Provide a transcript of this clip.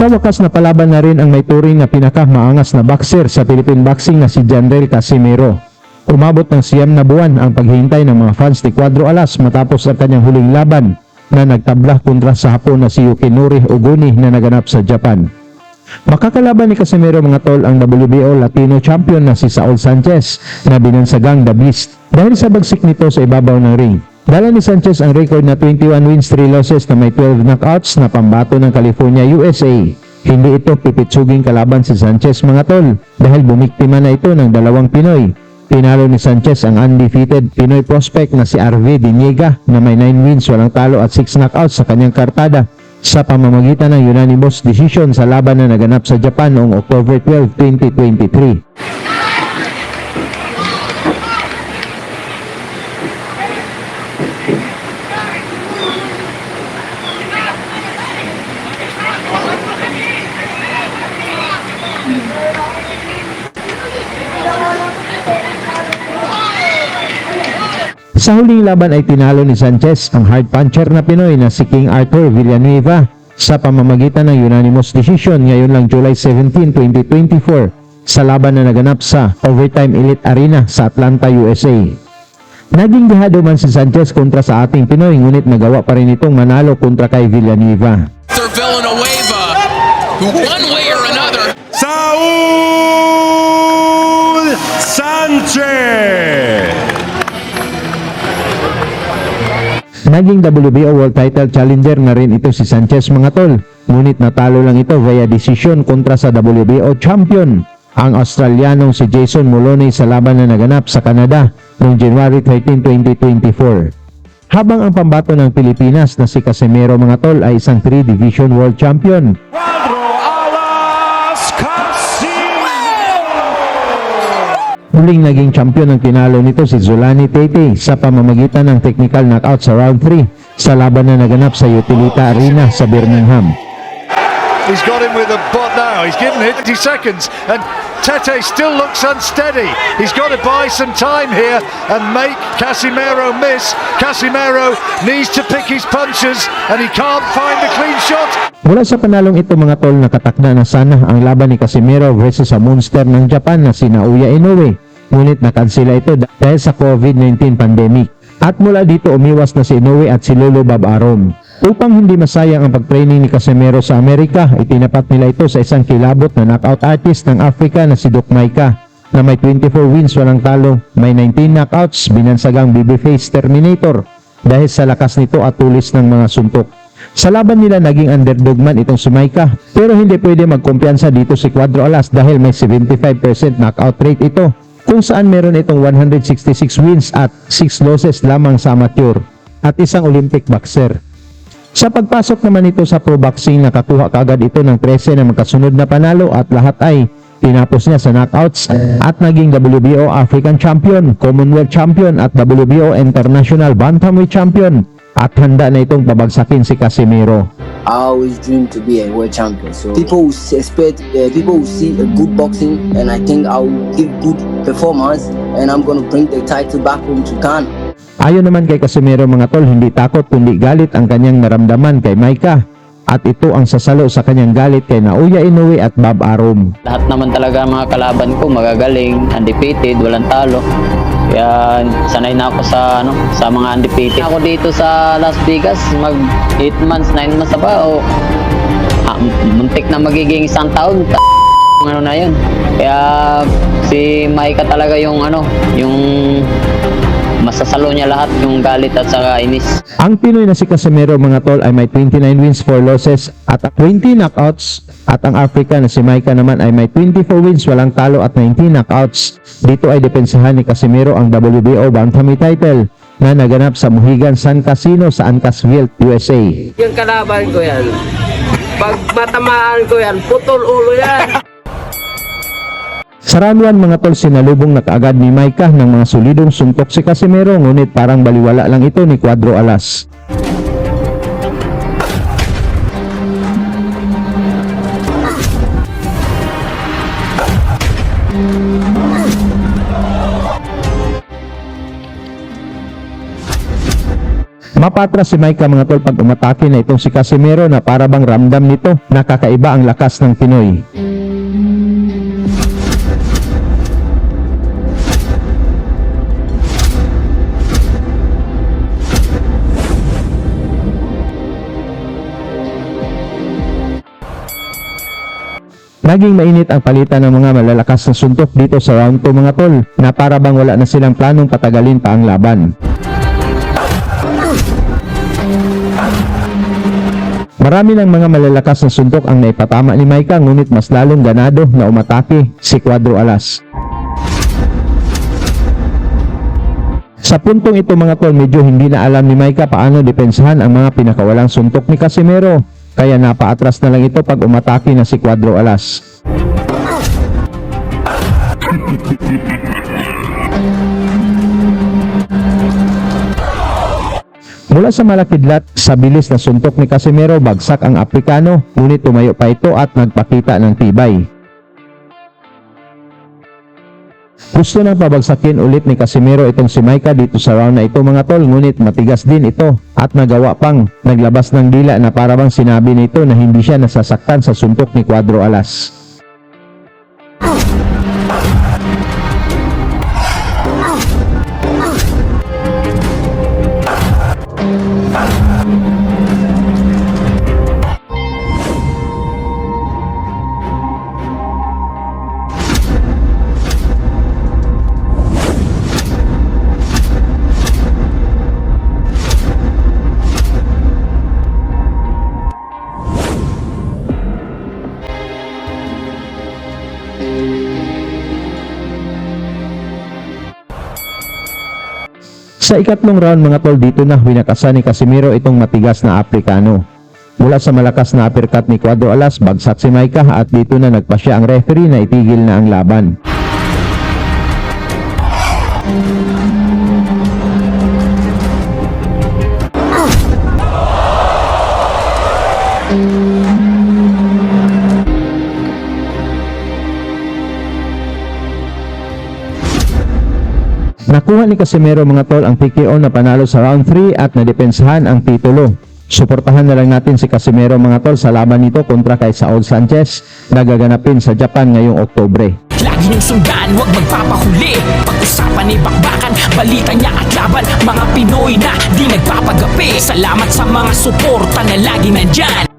Sa wakas na palaban na rin ang may turing na pinakamaangas na boxer sa Philippine boxing na si Jandrel Casimero. Umabot ng 9 na buwan ang paghihintay ng mga fans ni Cuadro Alas matapos ang kanyang huling laban na nagtabla kontra sa Hapon na si Yukinori Oguni na naganap sa Japan. Makakalaban ni Casimero mga tol ang WBO Latino champion na si Saul Sanchez na binansagang The Beast dahil sa bagsik nito sa ibabaw ng ring. Dala ni Sanchez ang record na 21 wins, 3 losses na may 12 knockouts na pambato ng California, USA. Hindi ito pipitsuging kalaban si Sanchez mga tol dahil bumiktima na ito ng 2 Pinoy. Pinalo ni Sanchez ang undefeated Pinoy prospect na si RV Diniega na may 9 wins, walang talo at 6 knockouts sa kanyang kartada sa pamamagitan ng unanimous decision sa laban na naganap sa Japan noong October 12, 2023. Sa huling laban ay tinalo ni Sanchez ang hard puncher na Pinoy na si King Arthur Villanueva sa pamamagitan ng unanimous decision ngayon lang July 17, 2024 sa laban na naganap sa Overtime Elite Arena sa Atlanta, USA. Naging gahado man si Sanchez kontra sa ating Pinoy ngunit nagawa pa rin itong manalo kontra kay Villanueva. Villanueva, who one way or another. Saul Sanchez. Naging WBO World Title Challenger na rin ito si Sanchez mga tol, ngunit natalo lang ito via decision kontra sa WBO Champion, ang Australianong si Jason Moloney sa laban na naganap sa Canada noong January 13, 2024. Habang ang pambato ng Pilipinas na si Casimero mga tol ay isang 3-division World Champion. Cuadro Alas Casimero. Muling naging champion ang pinalo nito si Zolani Tete sa pamamagitan ng technical knockout sa round 3 sa laban na naganap sa Utilita Arena sa Birmingham. He's got him with a bot now. He's given it 20 seconds and Tete still looks unsteady. He's got to buy some time here and make Casimero miss. Casimero needs to pick his punches and he can't find the clean shot. Mula sa panalong ito mga tol, nakatakda na sana ang laban ni Casimero versus sa monster ng Japan na si Naoya Inoue. Ngunit nakansela ito dahil sa COVID-19 pandemic. At mula dito umiwas na si Inoue at si Lolo Bob Arum. Upang hindi masayang ang pagtraining ni Casimero sa Amerika, itinapat nila ito sa isang kilabot na knockout artist ng Africa na si Doc Maika na may 24 wins, walang talo, may 19 knockouts, binansagang babyface Terminator dahil sa lakas nito at tulis ng mga suntok. Sa laban nila naging underdog man itong si Maika, pero hindi pwede magkumpiyansa dito si Cuadro Alas dahil may 75% knockout rate ito, kung saan meron itong 166 wins at 6 losses lamang sa amateur at isang Olympic boxer. Sa pagpasok naman ito sa pro boxing, nakakuha kaagad ito ng 13 na magkasunod na panalo at lahat ay tinapos niya sa knockouts at naging WBO African Champion, Commonwealth Champion at WBO International Bantamweight Champion at handa na itong pabagsakin si Casimero. I always dream to be a world champion. So people will expect, people will see a good boxing, and I think I will give good performance, and I'm gonna bring the title back home to Ghana. Ayon naman kay Casimero mga tol, hindi takot kundi galit ang kanyang naramdaman kay Maika at ito ang sasalo sa kanyang galit kay Naoya Inoue at Bob Arum. Lahat naman talaga mga kalaban ko magagaling, undefeated, walang talo. Kaya sanay na ako sa mga undefeated. Ako dito sa Las Vegas mag 8 months, 9 months na ba o muntik na magiging isang taon. Ano na yun. Kaya si Maika talaga yung yung masasalo niya lahat yung galit at saka inis. Ang Pinoy na si Casimero mga tol ay may 29 wins, 4 losses at 20 knockouts at ang Africa na si Maika naman ay may 24 wins, walang talo at 19 knockouts. Dito ay depensahan ni Casimero ang WBO Bantamweight title na naganap sa Mohegan Sun Casino sa Ancasville, USA. Yung kalaban ko yan, pag matamaan ko yan, putol ulo yan. Sa round 1 mga tol, sinalubong na kaagad ni Maika ng mga solidong suntok si Casimero ngunit parang baliwala lang ito ni Cuadro Alas. Napapatras si Micah mga tol pag umatake na itong si Casimero na para bang ramdam nito na kakaiba ang lakas ng Pinoy. Naging mainit ang palitan ng mga malalakas na suntok dito sa round 2 mga tol na para bang wala na silang planong patagalin pa ang laban. Marami ng mga malalakas na suntok ang naipatama ni Micah ngunit mas lalong ganado na umatake si Cuadro Alas. Sa puntong ito mga tol medyo hindi na alam ni Micah paano depensahan ang mga pinakawalang suntok ni Casimero. Kaya napaatras na lang ito pag umatake na si Cuadro Alas. Mula sa malakidlat, sa bilis na suntok ni Casimero, bagsak ang Aprikano, ngunit tumayo pa ito at nagpakita ng tibay. Gusto nang pabagsakin ulit ni Casimero itong si Micah dito sa round na ito mga tol, ngunit matigas din ito at nagawa pang naglabas ng dila na para bang sinabi nito na hindi siya nasasaktan sa suntok ni Cuadro Alas. Sa ikatlong round mga tol dito na winakasan ni Casimero itong matigas na Aprikano. Mula sa malakas na uppercut ni Cuadro Alas, bagsak si Micah at dito na nagpasya ang referee na itigil na ang laban. Nakuha ni Casimero mga tol ang TKO na panalo sa round 3 at nadepensahan ang titulo. Suportahan na lang natin si Casimero mga tol sa laban nito kontra kay Saul Sanchez na gaganapin sa Japan ngayong Oktubre. Lagi niyong sundan, huwag magpapahuli. Pag-usapan ni bakbakan, balita niya at laban. Mga Pinoy na di nagpapagapi. Salamat sa mga suporta na lagi nandyan.